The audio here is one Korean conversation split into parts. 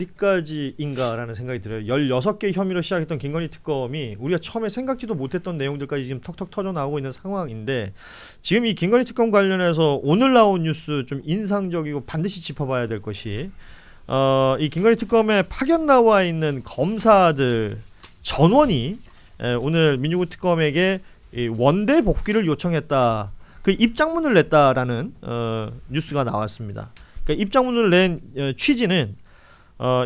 어디까지인가라는 생각이 들어요. 16개 혐의로 시작했던 김건희 특검이 우리가 처음에 생각지도 못했던 내용들까지 지금 턱턱 터져 나오고 있는 상황인데, 지금 이 김건희 특검 관련해서 오늘 나온 뉴스 좀 인상적이고 반드시 짚어봐야 될 것이, 이 김건희 특검에 파견 나와 있는 검사들 전원이 오늘 민주국 특검에게 이 원대 복귀를 요청했다, 그 입장문을 냈다라는 뉴스가 나왔습니다. 그러니까 입장문을 낸 취지는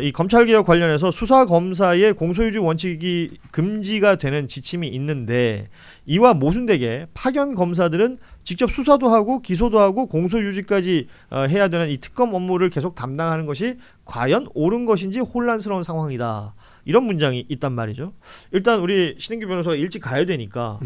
이 검찰개혁 관련해서 수사 검사의 공소유지 원칙이 금지가 되는 지침이 있는데, 이와 모순되게 파견 검사들은 직접 수사도 하고 기소도 하고 공소유지까지 해야 되는 이 특검 업무를 계속 담당하는 것이 과연 옳은 것인지 혼란스러운 상황이다. 이런 문장이 있단 말이죠. 일단 우리 신인규 변호사가 일찍 가야 되니까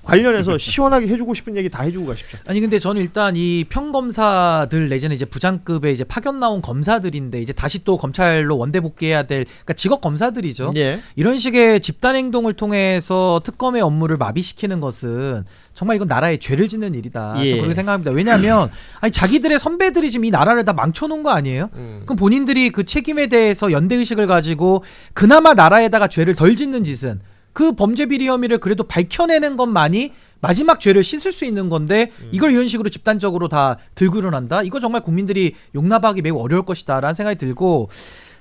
관련해서 시원하게 해주고 싶은 얘기 다 해주고 가십시오. 아니 근데 저는 일단 이 평검사들 내지는 이제 부장급의 이제 파견 나온 검사들인데 이제 다시 또 검찰로 원대 복귀해야 될, 그러니까 직업 검사들이죠. 예. 이런 식의 집단 행동을 통해서 특검의 업무를 마비시키는 것은 정말 이건 나라에 죄를 짓는 일이다. 예. 저는 그렇게 생각합니다. 왜냐하면 아니 자기들의 선배들이 지금 이 나라를 다 망쳐놓은 거 아니에요? 그럼 본인들이 그 책임에 대해서 연대의식을 가지고 그나마 나라에다가 죄를 덜 짓는 짓은 그 범죄 비리 혐의를 그래도 밝혀내는 것만이 마지막 죄를 씻을 수 있는 건데, 이걸 이런 식으로 집단적으로 다 들고 일어난다? 이거 정말 국민들이 용납하기 매우 어려울 것이다 라는 생각이 들고,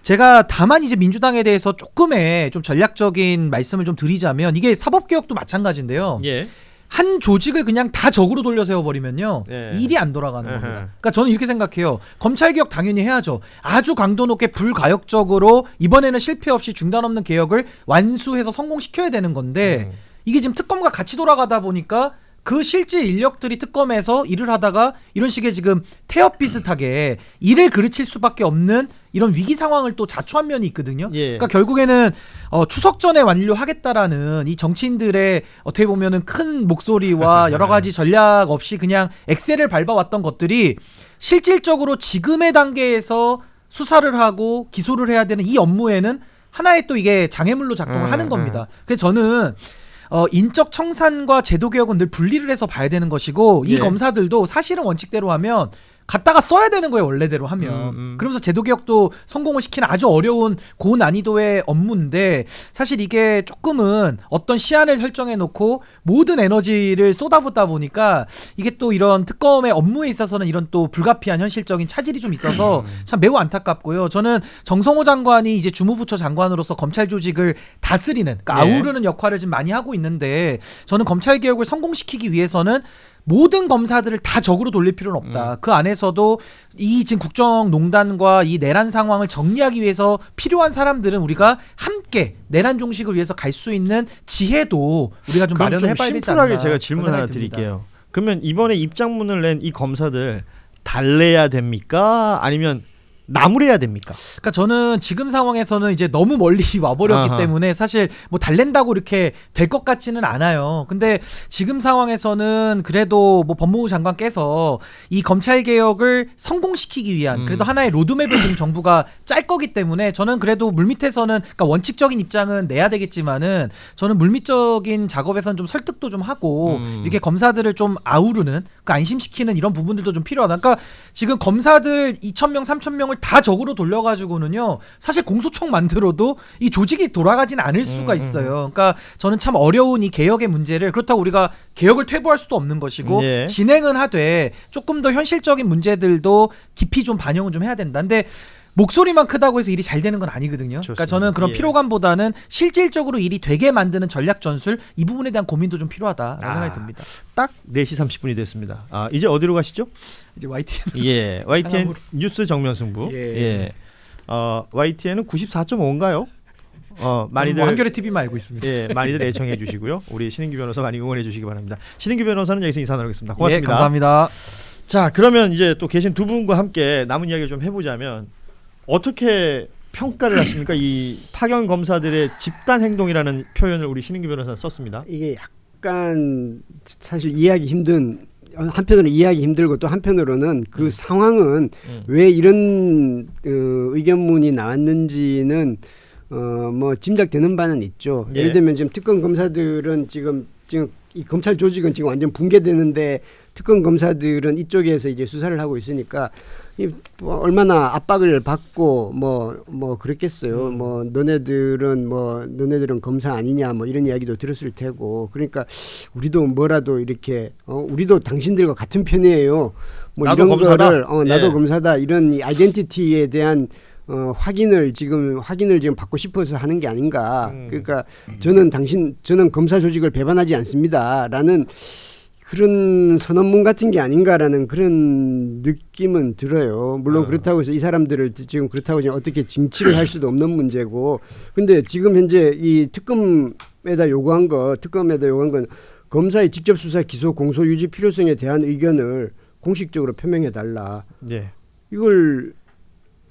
제가 다만 이제 민주당에 대해서 조금의 좀 전략적인 말씀을 좀 드리자면, 이게 사법개혁도 마찬가지인데요. 예. 한 조직을 그냥 다 적으로 돌려 세워버리면요, 예. 일이 안 돌아가는 에헤. 겁니다. 그러니까 저는 이렇게 생각해요. 검찰개혁 당연히 해야죠. 아주 강도 높게 불가역적으로 이번에는 실패 없이 중단 없는 개혁을 완수해서 성공시켜야 되는 건데, 이게 지금 특검과 같이 돌아가다 보니까 그 실질 인력들이 특검에서 일을 하다가 이런 식의 지금 태엽 비슷하게 일을 그르칠 수밖에 없는 이런 위기 상황을 또 자초한 면이 있거든요. 예. 그러니까 결국에는 추석 전에 완료하겠다라는 이 정치인들의 어떻게 보면은 큰 목소리와 여러 가지 전략 없이 그냥 엑셀을 밟아왔던 것들이 실질적으로 지금의 단계에서 수사를 하고 기소를 해야 되는 이 업무에는 하나의 또 이게 장애물로 작동을 하는 겁니다. 그래서 저는 인적 청산과 제도 개혁은 늘 분리를 해서 봐야 되는 것이고, 이 예. 검사들도 사실은 원칙대로 하면 갖다가 써야 되는 거예요, 원래대로 하면. 그러면서 제도 개혁도 성공을 시키는 아주 어려운 고난이도의 업무인데, 사실 이게 조금은 어떤 시한을 설정해 놓고 모든 에너지를 쏟아붓다 보니까 이게 또 이런 특검의 업무에 있어서는 이런 또 불가피한 현실적인 차질이 좀 있어서 참 매우 안타깝고요. 저는 정성호 장관이 이제 주무부처 장관으로서 검찰 조직을 다스리는, 그러니까 네. 아우르는 역할을 지금 많이 하고 있는데, 저는 검찰 개혁을 성공시키기 위해서는 모든 검사들을 다 적으로 돌릴 필요는 없다. 그 안에서도 이 지금 국정농단과 이 내란 상황을 정리하기 위해서 필요한 사람들은 우리가 함께 내란 종식을 위해서 갈 수 있는 지혜도 우리가 좀 마련해봐야 되지 않나. 심플하게 제가 질문 하나 드릴게요. 그러면 이번에 입장문을 낸 이 검사들 달래야 됩니까? 아니면 나무래야 됩니까? 그러니까 저는 지금 상황에서는 이제 너무 멀리 와버렸기 아하. 때문에 사실 뭐 달랜다고 이렇게 될 것 같지는 않아요. 근데 지금 상황에서는 그래도 뭐 법무부 장관께서 이 검찰 개혁을 성공시키기 위한 그래도 하나의 로드맵을 지금 정부가 짤 거기 때문에, 저는 그래도 물밑에서는, 그러니까 원칙적인 입장은 내야 되겠지만은 저는 물밑적인 작업에서는 좀 설득도 좀 하고 이렇게 검사들을 좀 아우르는, 그 안심시키는 이런 부분들도 좀 필요하다. 그러니까 지금 검사들 2,000명, 3,000명을 다 적으로 돌려가지고는요, 사실 공소청 만들어도 이 조직이 돌아가지는 않을 수가 있어요. 그러니까 저는 참 어려운 이 개혁의 문제를, 그렇다고 우리가 개혁을 퇴보할 수도 없는 것이고, 예. 진행은 하되 조금 더 현실적인 문제들도 깊이 좀 반영은 좀 해야 된다. 근데 목소리만 크다고 해서 일이 잘 되는 건 아니거든요. 좋습니다. 그러니까 저는 그런 예. 피로감보다는 실질적으로 일이 되게 만드는 전략 전술, 이 부분에 대한 고민도 좀 필요하다라는 생각이 듭니다. 딱 4시 30분이 됐습니다. 이제 어디로 가시죠? 이제 YTN 예, YTN 상암으로. 뉴스 정면승부. 예. YTN은 94.5인가요? 많이들 뭐 한겨레 TV만 알고 있습니다. 예, 많이들 애청해 주시고요. 우리 신인규 변호사 많이 응원해 주시기 바랍니다. 신인규 변호사는 여기서 인사 나누겠습니다. 고맙습니다. 예, 감사합니다. 자, 그러면 이제 또 계신 두 분과 함께 남은 이야기를 좀 해보자면, 어떻게 평가를 하십니까? 이 파견 검사들의 집단 행동이라는 표현을 우리 신인규 변호사는 썼습니다. 이게 약간 사실 이해하기 힘든, 한편으로는 이해하기 힘들고 또 한편으로는 그 상황은 왜 이런 의견문이 나왔는지는 뭐 짐작되는 바는 있죠. 예. 예를 들면 지금 특검 검사들은 지금 이 검찰 조직은 지금 완전 붕괴되는데 특검 검사들은 이쪽에서 이제 수사를 하고 있으니까 뭐 얼마나 압박을 받고 뭐 그랬겠어요. 뭐 너네들은 검사 아니냐 뭐 이런 이야기도 들었을 테고. 그러니까 우리도 뭐라도 이렇게 우리도 당신들과 같은 편이에요. 뭐 나도 이런 검사다. 거를 나도 예. 검사다 이런 이 아이덴티티에 대한 확인을 지금 받고 싶어서 하는 게 아닌가. 그러니까 저는 검사 조직을 배반하지 않습니다라는 그런 선언문 같은 게 아닌가라는 그런 느낌은 들어요. 물론 그렇다고 해서 이 사람들을 지금 그렇다고 해서 어떻게 징치를 할 수도 없는 문제고. 근데 지금 현재 이 특검에다 요구한 건 검사의 직접 수사, 기소, 공소 유지 필요성에 대한 의견을 공식적으로 표명해 달라. 예. 이걸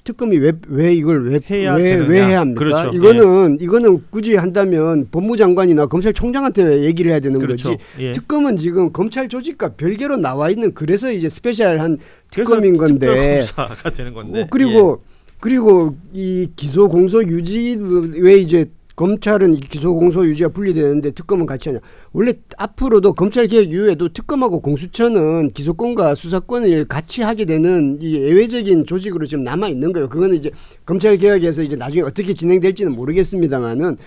특검이 왜 이걸 왜 해야 왜 되느냐. 해야 합니까? 그렇죠. 이거는 굳이 한다면 법무장관이나 검찰총장한테 얘기를 해야 되는 그렇죠. 거지. 예. 특검은 지금 검찰 조직과 별개로 나와 있는 그래서 이제 스페셜한 그래서 특검인 건데. 특별검사가 되는 건데. 그리고 이 기소 공소 유지 왜 이제 검찰은 기소 공소 유지가 분리되는데 특검은 같이 하냐. 원래 앞으로도 검찰 개혁 이후에도 특검하고 공수처는 기소권과 수사권을 같이 하게 되는 이 예외적인 조직으로 지금 남아 있는 거예요. 그거는 이제 검찰 개혁에서 이제 나중에 어떻게 진행될지는 모르겠습니다만은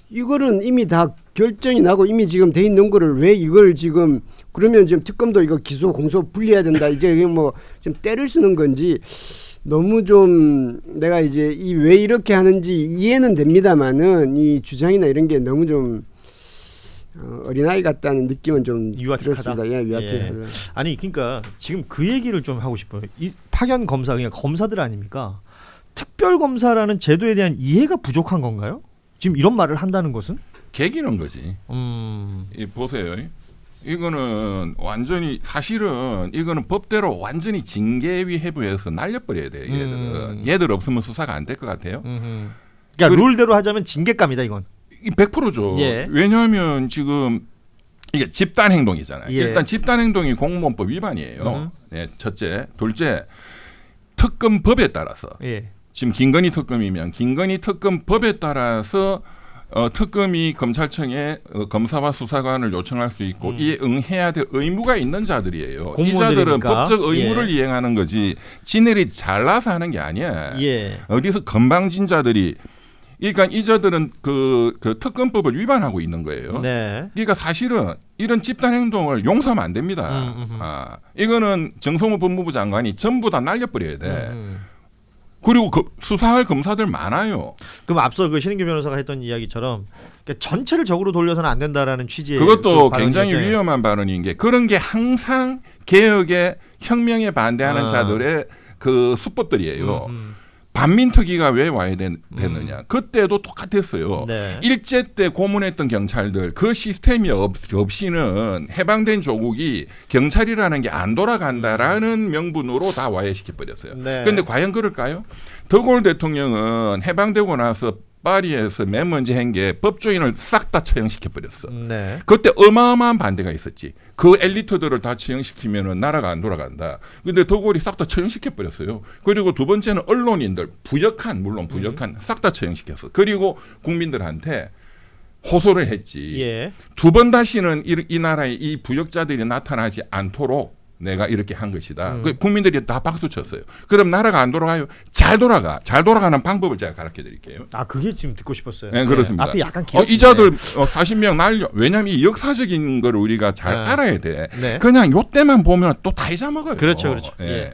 이거는 이미 다 결정이 나고 이미 지금 돼 있는 거를 왜 이걸 지금 그러면 지금 특검도 이거 기소 공소 분리해야 된다. 이제 뭐 지금 때를 쓰는 건지 너무 좀 내가 이제 왜 이렇게 하는지 이해는 됩니다만은 이 주장이나 이런 게 너무 좀 어린아이 같다는 느낌은 좀 유아틱하다. 들었습니다. 예, 유아틱하다. 예. 아니 그러니까 지금 그 얘기를 좀 하고 싶어요. 이 파견 검사 그냥 검사들 아닙니까? 특별 검사라는 제도에 대한 이해가 부족한 건가요? 지금 이런 말을 한다는 것은? 개기는 거지. 보세요. 이거는 완전히 사실은 이거는 법대로 완전히 징계위 해부해서 날려버려야 돼요. 얘들은. 얘들 없으면 수사가 안 될 것 같아요. 그러니까 룰대로 하자면 징계감이다 이건. 100%죠. 예. 왜냐하면 지금 이게 집단 행동이잖아요. 예. 일단 집단 행동이 공무원법 위반이에요. 네, 첫째, 둘째 특검법에 따라서 예. 지금 김건희 특검이면 김건희 특검법에 따라서 특검이 검찰청에 검사와 수사관을 요청할 수 있고 이에 응해야 될 의무가 있는 자들이에요. 이 자들은 법적 의무를 이행하는 거지 지네들이 잘나서 하는 게 아니야. 예. 어디서 건방진 자들이 그러니까 이 자들은 그 특검법을 위반하고 있는 거예요. 네. 그러니까 사실은 이런 집단 행동을 용서하면 안 됩니다. 이거는 정성호 법무부 장관이 전부 다 날려버려야 돼. 그리고 수사할 검사들 많아요. 그럼 앞서 그 신인규 변호사가 했던 이야기처럼 그러니까 전체를 적으로 돌려서는 안 된다라는 취지의 그것도 그 굉장히 발언이었잖아요. 위험한 발언인 게 그런 게 항상 개혁에 혁명에 반대하는 자들의 그 수법들이에요. 반민특위가 왜 와야 되느냐. 그때도 똑같았어요. 네. 일제 때 고문했던 경찰들 그 시스템이 없이는 해방된 조국이 경찰이라는 게 안 돌아간다라는 명분으로 다 와해시켜버렸어요. 네. 그런데 과연 그럴까요? 더골 대통령은 해방되고 나서 파리에서 맨 먼저 한 게 법조인을 싹 다 처형시켜버렸어. 네. 그때 어마어마한 반대가 있었지. 그 엘리트들을 다 처형시키면 나라가 안 돌아간다. 근데 더골이 싹 다 처형시켜버렸어요. 그리고 두 번째는 언론인들 물론 부역한 싹 다 처형시켰어. 그리고 국민들한테 호소를 했지. 예. 두 번 다시는 이 나라에 이 부역자들이 나타나지 않도록 내가 이렇게 한 것이다. 국민들이 다 박수 쳤어요. 그럼 나라가 안 돌아가요? 잘 돌아가는 방법을 제가 가르쳐 드릴게요. 아 그게 지금 듣고 싶었어요. 네, 그렇습니다. 앞이 약간 길었습니다. 이 자들 40명 날려. 왜냐하면 이 역사적인 걸 우리가 잘 알아야 돼. 네. 그냥 요때만 보면 또 다 잊어먹어요. 그렇죠. 예. 예.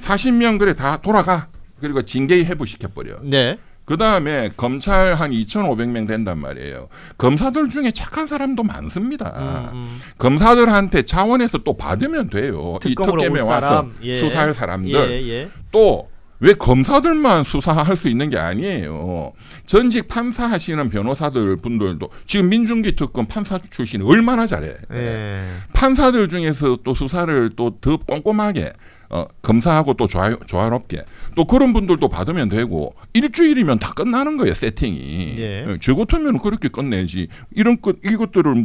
40명 그래 다 돌아가. 그리고 징계 해부시켜버려. 네. 그 다음에 검찰 한 2,500명 된단 말이에요. 검사들 중에 착한 사람도 많습니다. 검사들한테 자원에서 또 받으면 돼요. 이 특검에 와서 수사할 사람들. 또 왜 검사들만 수사할 수 있는 게 아니에요. 전직 판사 하시는 변호사들 분들도 지금 민중기 특검 판사 출신이 얼마나 잘해. 판사들 중에서 또 수사를 또 더 꼼꼼하게 검사하고 또 조화롭게 또 그런 분들도 받으면 되고 일주일이면 다 끝나는 거예요. 세팅이. 저 같으면 그렇게 끝내지. 이것들을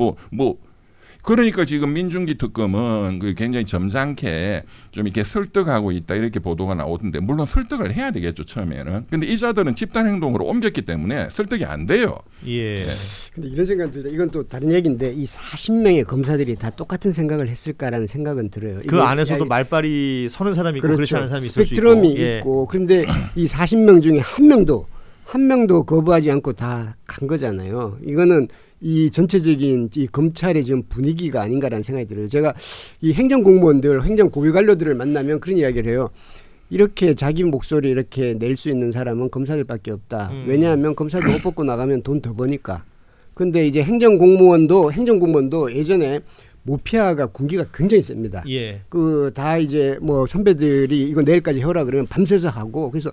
그러니까 지금 민중기 특검은 그 굉장히 점잖게 좀 이렇게 설득하고 있다 이렇게 보도가 나오던데 물론 설득을 해야 되겠죠 처음에는. 근데 이 자들은 집단 행동으로 옮겼기 때문에 설득이 안 돼요. 예. 근데 이런 생각 들다. 이건 또 다른 얘기인데 이 40명의 검사들이 다 똑같은 생각을 했을까라는 생각은 들어요. 그 안에서도 말발이 서는 사람이 있고 그렇죠. 그렇지 않은 사람이 있을 수 있고. 스펙트럼이 있고. 그런데 이 40명 중에 한 명도 거부하지 않고 다 간 거잖아요. 이거는 이 전체적인 이 검찰의 지금 분위기가 아닌가라는 생각이 들어요. 제가 이 행정공무원들, 행정 고위 관료들을 만나면 그런 이야기를 해요. 이렇게 자기 목소리 이렇게 낼 수 있는 사람은 검사들밖에 없다. 왜냐하면 검사들 옷 벗고 나가면 돈 더 버니까. 근데 이제 행정공무원도 예전에 모피아가 군기가 굉장히 셉니다. 예. 그 다 이제 뭐 선배들이 이거 내일까지 해오라 그러면 밤새서 하고 그래서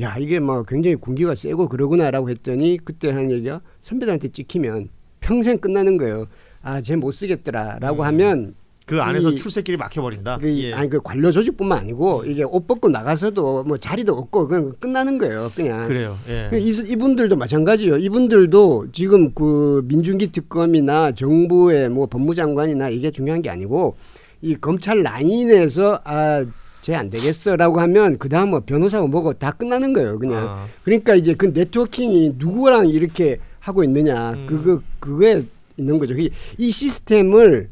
야 이게 뭐 굉장히 군기가 세고 그러구나라고 했더니 그때 하는 얘기가 선배들한테 찍히면 평생 끝나는 거예요. 아, 쟤 못 쓰겠더라라고 하면 그 안에서 출세길이 막혀버린다. 예. 아니 그 관료 조직뿐만 아니고 이게 옷 벗고 나가서도 뭐 자리도 없고 그냥 끝나는 거예요. 그냥. 그래요. 예. 이분들도 마찬가지예요. 이분들도 지금 그 민중기 특검이나 정부의 뭐 법무장관이나 이게 중요한 게 아니고 이 검찰 라인에서 쟤 안 되겠어라고 하면 그 다음 뭐 변호사고 뭐고 다 끝나는 거예요. 그냥. 그러니까 이제 그 네트워킹이 누구랑 이렇게 하고 있느냐 그거에 있는 거죠. 이 시스템을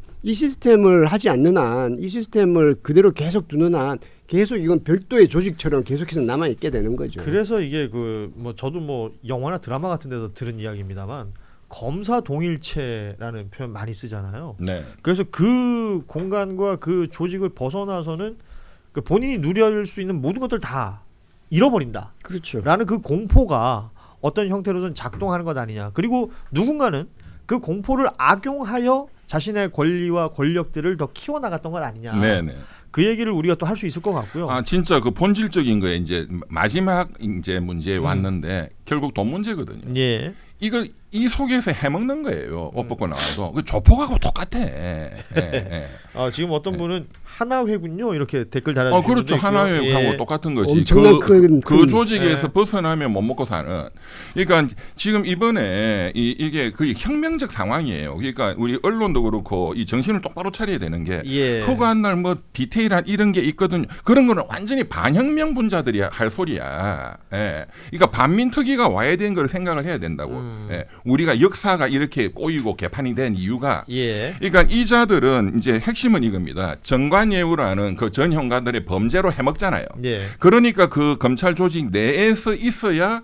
하지 않는 한, 이 시스템을 그대로 계속 두는 한 계속 이건 별도의 조직처럼 계속해서 남아 있게 되는 거죠. 그래서 이게 그 뭐 저도 뭐 영화나 드라마 같은 데서 들은 이야기입니다만 검사 동일체라는 표현 많이 쓰잖아요. 네. 그래서 그 공간과 그 조직을 벗어나서는 그 본인이 누릴 수 있는 모든 것들 다 잃어버린다. 그렇죠. 라는 그 공포가 어떤 형태로든 작동하는 것 아니냐. 그리고 누군가는 그 공포를 악용하여 자신의 권리와 권력들을 더 키워나갔던 것 아니냐. 네네. 그 얘기를 우리가 또 할 수 있을 것 같고요. 아 진짜 그 본질적인 거에 이제 마지막 이제 문제에 왔는데 결국 돈 문제거든요. 예. 이거 이 속에서 해먹는 거예요. 옷 벗고 나와도 그 조폭하고 똑같아. 예. 지금 어떤 분은 하나회군요 이렇게 댓글 달아주시는 그렇죠. 분도 있고요. 하나회하고 예. 똑같은 거지. 엄청난 그 조직에서 예. 벗어나면 못 먹고 사는. 그러니까 지금 이번에 이게 거의 혁명적 상황이에요. 그러니까 우리 언론도 그렇고 이 정신을 똑바로 차려야 되는 게 예. 허구한 날 뭐 디테일한 이런 게 있거든요. 그런 거는 완전히 반혁명 분자들이 할 소리야. 예. 그러니까 반민특위가 와야 되는 걸 생각을 해야 된다고. 예. 우리가 역사가 이렇게 꼬이고 개판이 된 이유가 예. 그러니까 이자들은 이제 핵심은 이겁니다. 정관예우라는 그 전형가들의 범죄로 해먹잖아요. 예. 그러니까 그 검찰 조직 내에서 있어야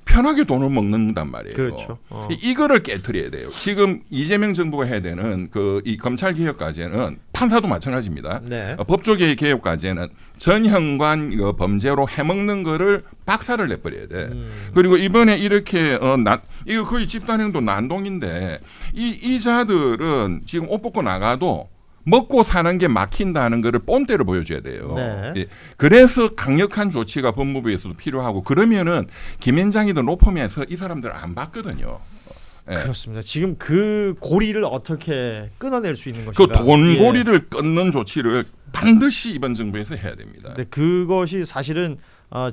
편하게 돈을 먹는단 말이에요. 그렇죠. 이거를 깨트려야 돼요. 지금 이재명 정부가 해야 되는 그 이 검찰 개혁 과제는 판사도 마찬가지입니다. 네. 법조계 개혁 과제는 전형관 범죄로 해먹는 거를 박살을 내버려야 돼. 그리고 이번에 이렇게 이거 거의 집단행동 난동인데 이 자들은 지금 옷 벗고 나가도 먹고 사는 게 막힌다는 거를 본때로 보여줘야 돼요. 네. 예. 그래서 강력한 조치가 법무부에서도 필요하고 그러면은 김현장이든 로펌에서 이 사람들 안 받거든요. 예. 그렇습니다. 지금 그 고리를 어떻게 끊어낼 수 있는 것인가. 그 돈고리를 끊는 조치를 반드시 이번 정부에서 해야 됩니다. 네, 그것이 사실은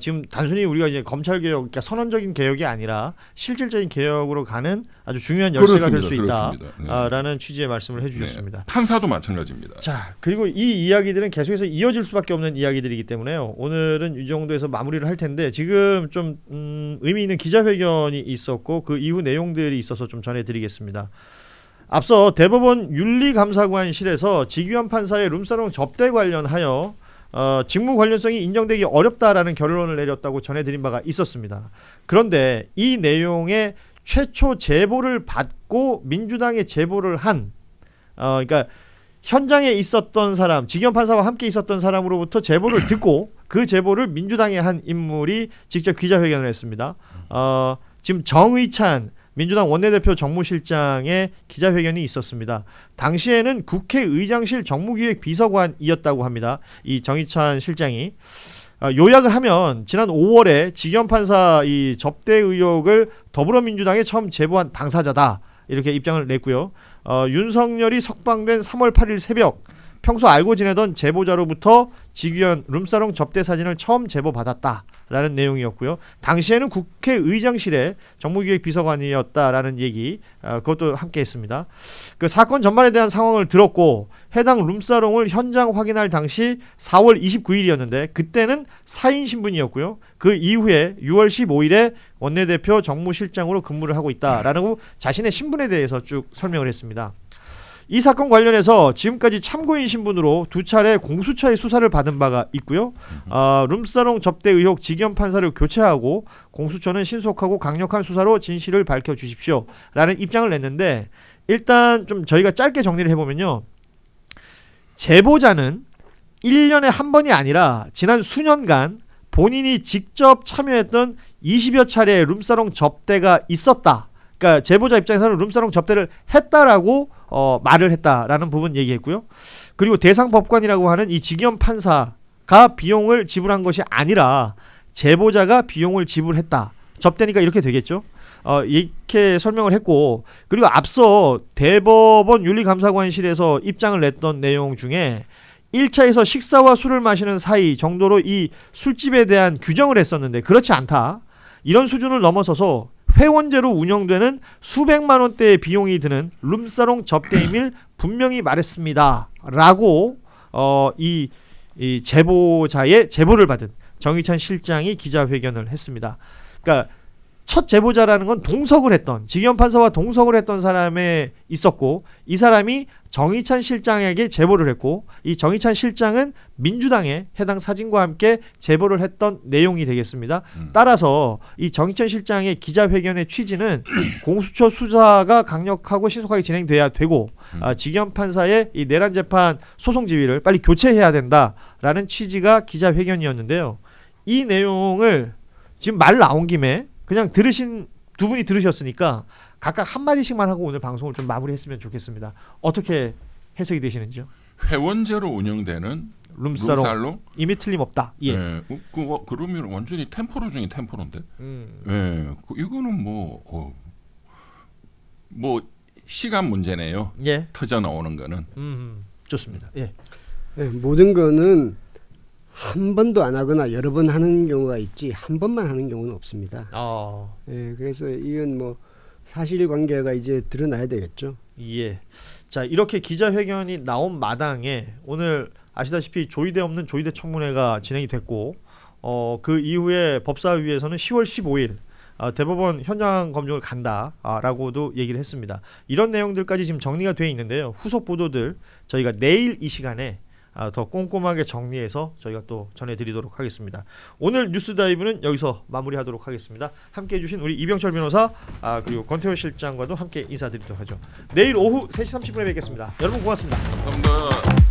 지금 단순히 우리가 이제 검찰 개혁, 그러니까 선언적인 개혁이 아니라 실질적인 개혁으로 가는 아주 중요한 열쇠가 될 수 있다라는 취지의 말씀을 해주셨습니다. 네. 판사도 마찬가지입니다. 자, 그리고 이 이야기들은 계속해서 이어질 수밖에 없는 이야기들이기 때문에요. 오늘은 이 정도에서 마무리를 할 텐데 지금 좀 의미 있는 기자회견이 있었고 그 이후 내용들이 있어서 좀 전해드리겠습니다. 앞서 대법원 윤리감사관실에서 지규현 판사의 룸사롱 접대 관련하여 직무 관련성이 인정되기 어렵다라는 결론을 내렸다고 전해드린 바가 있었습니다. 그런데 이 내용의 최초 제보를 받고 민주당에 제보를 한 그러니까 현장에 있었던 사람, 지규현 판사와 함께 있었던 사람으로부터 제보를 듣고 그 제보를 민주당에 한 인물이 직접 기자회견을 했습니다. 지금 정의찬 민주당 원내대표 정무실장의 기자회견이 있었습니다. 당시에는 국회의장실 정무기획비서관이었다고 합니다. 이 정의찬 실장이 요약을 하면 지난 5월에 지규현 판사 이 접대 의혹을 더불어민주당에 처음 제보한 당사자다 이렇게 입장을 냈고요. 윤석열이 석방된 3월 8일 새벽 평소 알고 지내던 제보자로부터 지규현 룸사롱 접대 사진을 처음 제보받았다. 라는 내용이었고요. 당시에는 국회의장실에 정무기획비서관이었다라는 얘기 그것도 함께 했습니다. 그 사건 전반에 대한 상황을 들었고 해당 룸사롱을 현장 확인할 당시 4월 29일이었는데 그때는 사인 신분이었고요. 그 이후에 6월 15일에 원내대표 정무실장으로 근무를 하고 있다라고 자신의 신분에 대해서 쭉 설명을 했습니다. 이 사건 관련해서 지금까지 참고인 신분으로 2차례 공수처의 수사를 받은 바가 있고요. 룸사롱 접대 의혹 직연 판사를 교체하고 공수처는 신속하고 강력한 수사로 진실을 밝혀주십시오 라는 입장을 냈는데 일단 좀 저희가 짧게 정리를 해보면요. 제보자는 1년에 한 번이 아니라 지난 수년간 본인이 직접 참여했던 20여 차례의 룸사롱 접대가 있었다. 그러니까 제보자 입장에서는 룸사롱 접대를 했다라고 말을 했다라는 부분 얘기했고요. 그리고 대상 법관이라고 하는 이 직연 판사가 비용을 지불한 것이 아니라 제보자가 비용을 지불했다. 접대니까 이렇게 되겠죠. 이렇게 설명을 했고 그리고 앞서 대법원 윤리감사관실에서 입장을 냈던 내용 중에 1차에서 식사와 술을 마시는 사이 정도로 이 술집에 대한 규정을 했었는데 그렇지 않다. 이런 수준을 넘어서서 회원제로 운영되는 수백만 원대의 비용이 드는 룸사롱 접대임을 분명히 말했습니다. 라고 이 제보자의 제보를 받은 정의찬 실장이 기자회견을 했습니다. 그러니까 첫 제보자라는 건 동석을 했던 직연 판사와 동석을 했던 사람에 있었고 이 사람이 정의찬 실장에게 제보를 했고 이 정의찬 실장은 민주당에 해당 사진과 함께 제보를 했던 내용이 되겠습니다. 따라서 이 정의찬 실장의 기자회견의 취지는 공수처 수사가 강력하고 신속하게 진행돼야 되고 직연 판사의 이 내란 재판 소송 지휘를 빨리 교체해야 된다라는 취지가 기자회견이었는데요. 이 내용을 지금 말 나온 김에 그냥 들으신 두 분이 들으셨으니까 각각 한마디씩만 하고 오늘 방송을 좀 마무리했으면 좋겠습니다. 어떻게 해석이 되시는지요? 회원제로 운영되는 룸사롱 이미 틀림없다. 예. 네, 그러면 완전히 템포로 중에 템포로인데. 네, 이거는 뭐 시간 문제네요. 예. 터져 나오는 거는. 좋습니다. 예. 네, 모든 거는 한 번도 안 하거나 여러 번 하는 경우가 있지 한 번만 하는 경우는 없습니다. 예, 그래서 이건 뭐 사실관계가 이제 드러나야 되겠죠. 예. 자 이렇게 기자회견이 나온 마당에 오늘 아시다시피 조의대 없는 조의대 청문회가 진행이 됐고 그 이후에 법사위에서는 10월 15일 대법원 현장 검증을 간다라고도 얘기를 했습니다. 이런 내용들까지 지금 정리가 돼 있는데요. 후속 보도들 저희가 내일 이 시간에 더 꼼꼼하게 정리해서 저희가 또 전해드리도록 하겠습니다. 오늘 뉴스다이브는 여기서 마무리하도록 하겠습니다. 함께해 주신 우리 이병철 변호사 그리고 권태호 실장과도 함께 인사드리도록 하죠. 내일 오후 3시 30분에 뵙겠습니다. 여러분 고맙습니다. 감사합니다.